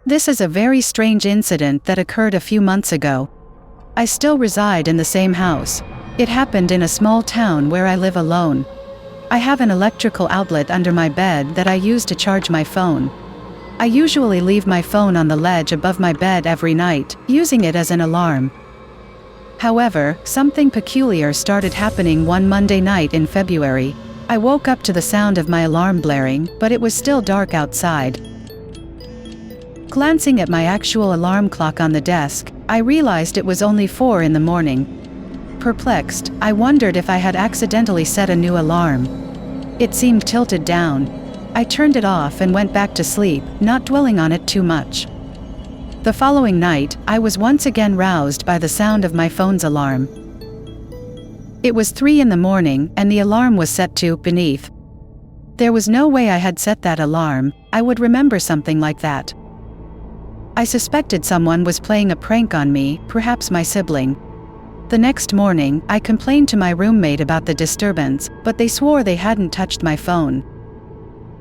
This is a very strange incident that occurred a few months ago. I still reside in the same house. It happened in a small town where I live alone. I have an electrical outlet under my bed that I use to charge my phone. I usually leave my phone on the ledge above my bed every night, using it as an alarm. However, something peculiar started happening one Monday night in February. I woke up to the sound of my alarm blaring, but it was still dark outside. Glancing at my actual alarm clock on the desk, I realized it was only 4 in the morning. Perplexed, I wondered if I had accidentally set a new alarm. It seemed tilted down. I turned it off and went back to sleep, not dwelling on it too much. The following night, I was once again roused by the sound of my phone's alarm. It was 3 in the morning, and the alarm was set to beneath. There was no way I had set that alarm. I would remember something like that. I suspected someone was playing a prank on me, perhaps my sibling. The next morning, I complained to my roommate about the disturbance, but they swore they hadn't touched my phone.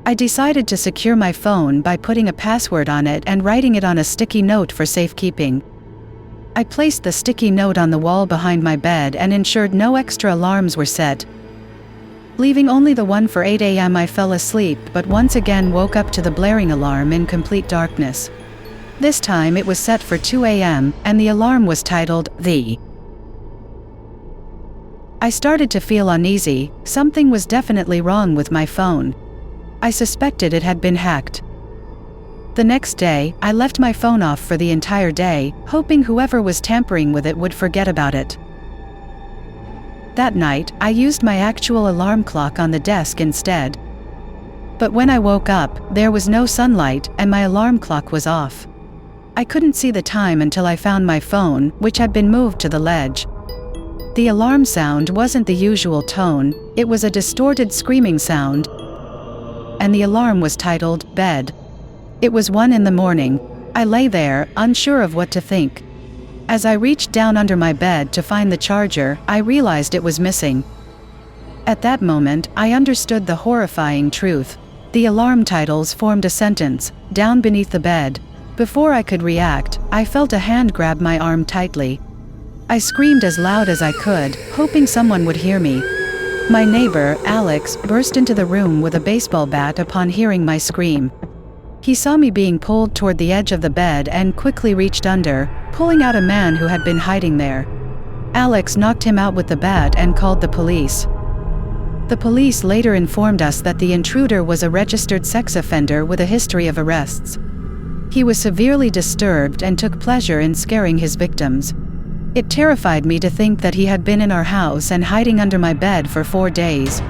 I decided to secure my phone by putting a password on it and writing it on a sticky note for safekeeping. I placed the sticky note on the wall behind my bed and ensured no extra alarms were set. Leaving only the one for 8 a.m., I fell asleep but once again woke up to the blaring alarm in complete darkness. This time it was set for 2 a.m., and the alarm was titled, "The." I started to feel uneasy. Something was definitely wrong with my phone. I suspected it had been hacked. The next day, I left my phone off for the entire day, hoping whoever was tampering with it would forget about it. That night, I used my actual alarm clock on the desk instead. But when I woke up, there was no sunlight, and my alarm clock was off. I couldn't see the time until I found my phone, which had been moved to the ledge. The alarm sound wasn't the usual tone, it was a distorted screaming sound, and the alarm was titled, "Bed." It was 1 in the morning. I lay there, unsure of what to think. As I reached down under my bed to find the charger, I realized it was missing. At that moment, I understood the horrifying truth. The alarm titles formed a sentence, down beneath the bed. Before I could react, I felt a hand grab my arm tightly. I screamed as loud as I could, hoping someone would hear me. My neighbor, Alex, burst into the room with a baseball bat upon hearing my scream. He saw me being pulled toward the edge of the bed and quickly reached under, pulling out a man who had been hiding there. Alex knocked him out with the bat and called the police. The police later informed us that the intruder was a registered sex offender with a history of arrests. He was severely disturbed and took pleasure in scaring his victims. It terrified me to think that he had been in our house and hiding under my bed for 4 days.